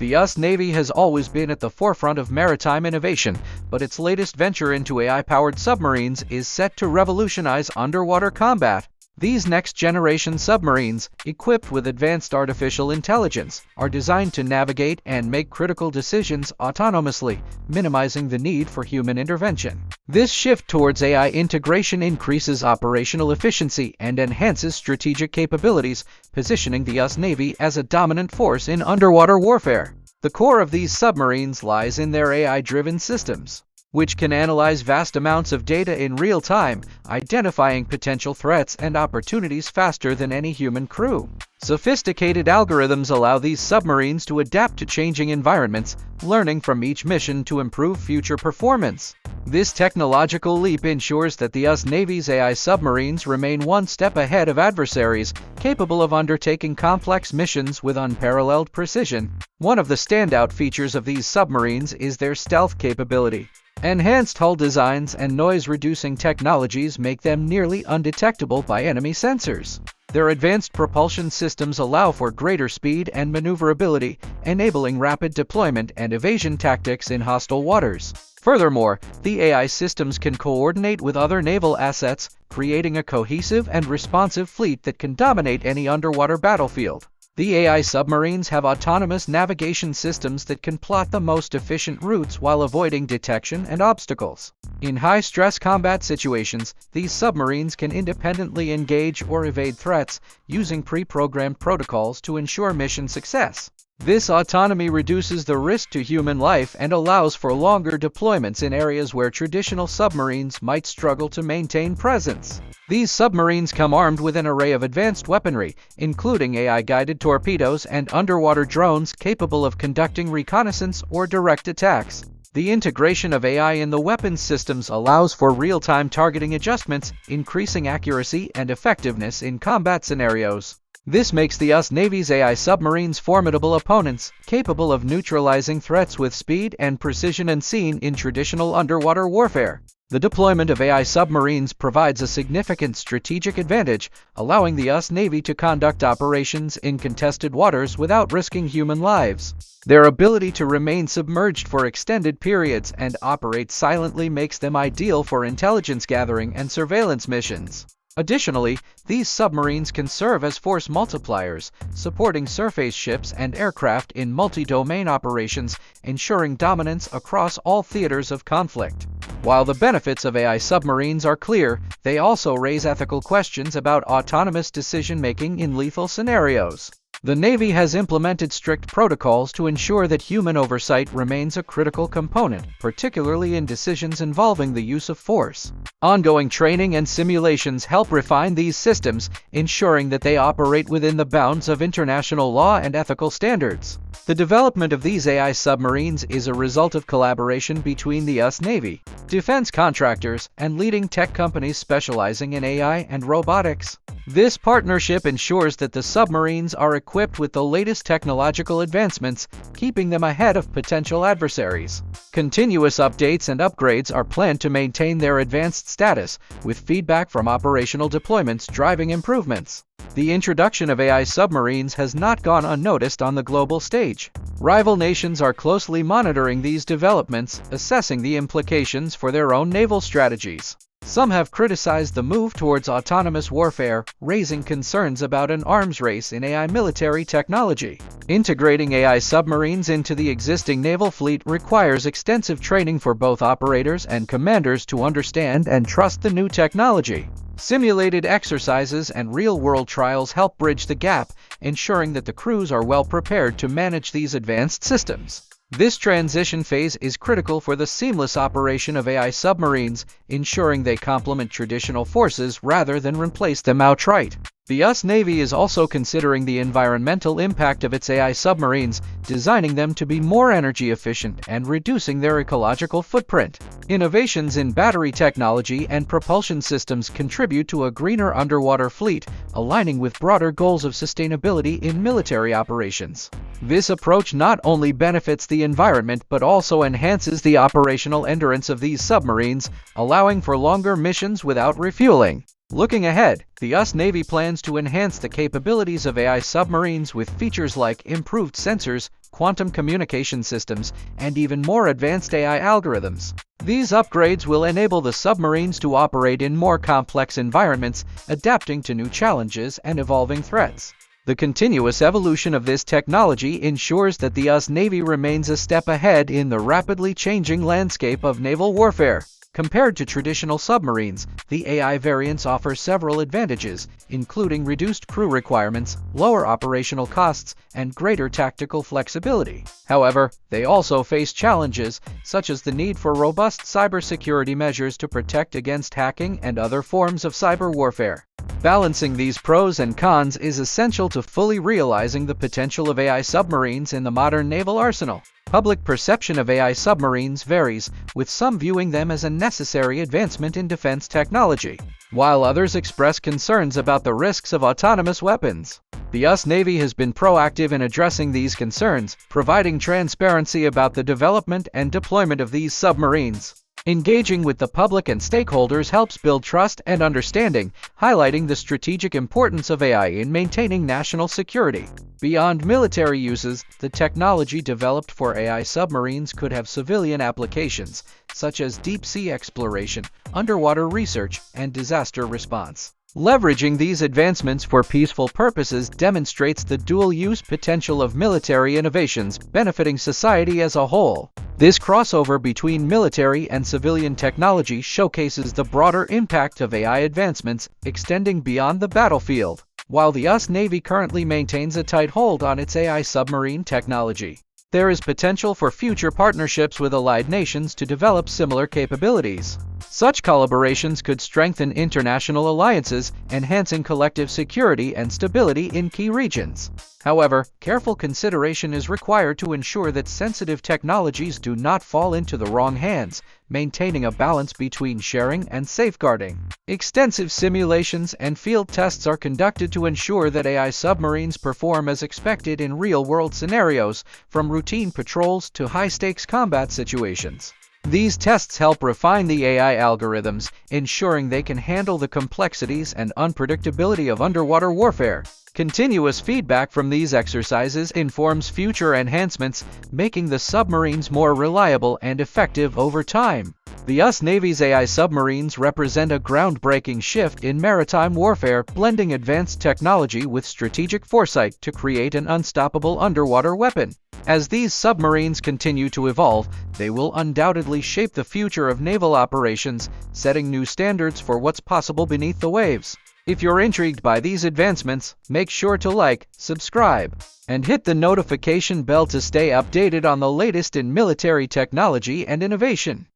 The U.S. Navy has always been at the forefront of maritime innovation, but its latest venture into AI-powered submarines is set to revolutionize underwater combat. These next-generation submarines, equipped with advanced artificial intelligence, are designed to navigate and make critical decisions autonomously, minimizing the need for human intervention. This shift towards AI integration increases operational efficiency and enhances strategic capabilities, positioning the U.S. Navy as a dominant force in underwater warfare. The core of these submarines lies in their AI-driven systems, which can analyze vast amounts of data in real time, identifying potential threats and opportunities faster than any human crew. Sophisticated algorithms allow these submarines to adapt to changing environments, learning from each mission to improve future performance. This technological leap ensures that the U.S. Navy's AI submarines remain one step ahead of adversaries, capable of undertaking complex missions with unparalleled precision. One of the standout features of these submarines is their stealth capability. Enhanced hull designs and noise-reducing technologies make them nearly undetectable by enemy sensors. Their advanced propulsion systems allow for greater speed and maneuverability, enabling rapid deployment and evasion tactics in hostile waters. Furthermore, the AI systems can coordinate with other naval assets, creating a cohesive and responsive fleet that can dominate any underwater battlefield. The AI submarines have autonomous navigation systems that can plot the most efficient routes while avoiding detection and obstacles. In high-stress combat situations, these submarines can independently engage or evade threats, using pre-programmed protocols to ensure mission success. This autonomy reduces the risk to human life and allows for longer deployments in areas where traditional submarines might struggle to maintain presence. These submarines come armed with an array of advanced weaponry, including AI-guided torpedoes and underwater drones capable of conducting reconnaissance or direct attacks. The integration of AI in the weapons systems allows for real-time targeting adjustments, increasing accuracy and effectiveness in combat scenarios. This makes the U.S. Navy's AI submarines formidable opponents, capable of neutralizing threats with speed and precision unseen in traditional underwater warfare. The deployment of AI submarines provides a significant strategic advantage, allowing the U.S. Navy to conduct operations in contested waters without risking human lives. Their ability to remain submerged for extended periods and operate silently makes them ideal for intelligence gathering and surveillance missions. Additionally, these submarines can serve as force multipliers, supporting surface ships and aircraft in multi-domain operations, ensuring dominance across all theaters of conflict. While the benefits of AI submarines are clear, they also raise ethical questions about autonomous decision-making in lethal scenarios. The Navy has implemented strict protocols to ensure that human oversight remains a critical component, particularly in decisions involving the use of force. Ongoing training and simulations help refine these systems, ensuring that they operate within the bounds of international law and ethical standards. The development of these AI submarines is a result of collaboration between the U.S. Navy, defense contractors, and leading tech companies specializing in AI and robotics. This partnership ensures that the submarines are equipped with the latest technological advancements, keeping them ahead of potential adversaries. Continuous updates and upgrades are planned to maintain their advanced status, with feedback from operational deployments driving improvements. The introduction of AI submarines has not gone unnoticed on the global stage. Rival nations are closely monitoring these developments, assessing the implications for their own naval strategies. Some have criticized the move towards autonomous warfare, raising concerns about an arms race in AI military technology. Integrating AI submarines into the existing naval fleet requires extensive training for both operators and commanders to understand and trust the new technology. Simulated exercises and real-world trials help bridge the gap, ensuring that the crews are well prepared to manage these advanced systems. This transition phase is critical for the seamless operation of AI submarines, ensuring they complement traditional forces rather than replace them outright. The U.S. Navy is also considering the environmental impact of its AI submarines, designing them to be more energy efficient and reducing their ecological footprint. Innovations in battery technology and propulsion systems contribute to a greener underwater fleet, aligning with broader goals of sustainability in military operations. This approach not only benefits the environment but also enhances the operational endurance of these submarines, allowing for longer missions without refueling. Looking ahead, the U.S. Navy plans to enhance the capabilities of AI submarines with features like improved sensors, quantum communication systems, and even more advanced AI algorithms. These upgrades will enable the submarines to operate in more complex environments, adapting to new challenges and evolving threats. The continuous evolution of this technology ensures that the U.S. Navy remains a step ahead in the rapidly changing landscape of naval warfare. Compared to traditional submarines, the AI variants offer several advantages, including reduced crew requirements, lower operational costs, and greater tactical flexibility. However, they also face challenges, such as the need for robust cybersecurity measures to protect against hacking and other forms of cyber warfare. Balancing these pros and cons is essential to fully realizing the potential of AI submarines in the modern naval arsenal. Public perception of AI submarines varies, with some viewing them as a necessary advancement in defense technology, while others express concerns about the risks of autonomous weapons. The U.S. Navy has been proactive in addressing these concerns, providing transparency about the development and deployment of these submarines. Engaging with the public and stakeholders helps build trust and understanding, highlighting the strategic importance of AI in maintaining national security. Beyond military uses, the technology developed for AI submarines could have civilian applications, such as deep-sea exploration, underwater research, and disaster response. Leveraging these advancements for peaceful purposes demonstrates the dual-use potential of military innovations, benefiting society as a whole. This crossover between military and civilian technology showcases the broader impact of AI advancements, extending beyond the battlefield. While the U.S. Navy currently maintains a tight hold on its AI submarine technology, there is potential for future partnerships with allied nations to develop similar capabilities. Such collaborations could strengthen international alliances, enhancing collective security and stability in key regions. However, careful consideration is required to ensure that sensitive technologies do not fall into the wrong hands, maintaining a balance between sharing and safeguarding. Extensive simulations and field tests are conducted to ensure that AI submarines perform as expected in real-world scenarios, from routine patrols to high-stakes combat situations. These tests help refine the AI algorithms, ensuring they can handle the complexities and unpredictability of underwater warfare. Continuous feedback from these exercises informs future enhancements, making the submarines more reliable and effective over time. The U.S. Navy's AI submarines represent a groundbreaking shift in maritime warfare, blending advanced technology with strategic foresight to create an unstoppable underwater weapon. As these submarines continue to evolve, they will undoubtedly shape the future of naval operations, setting new standards for what's possible beneath the waves. If you're intrigued by these advancements, make sure to like, subscribe, and hit the notification bell to stay updated on the latest in military technology and innovation.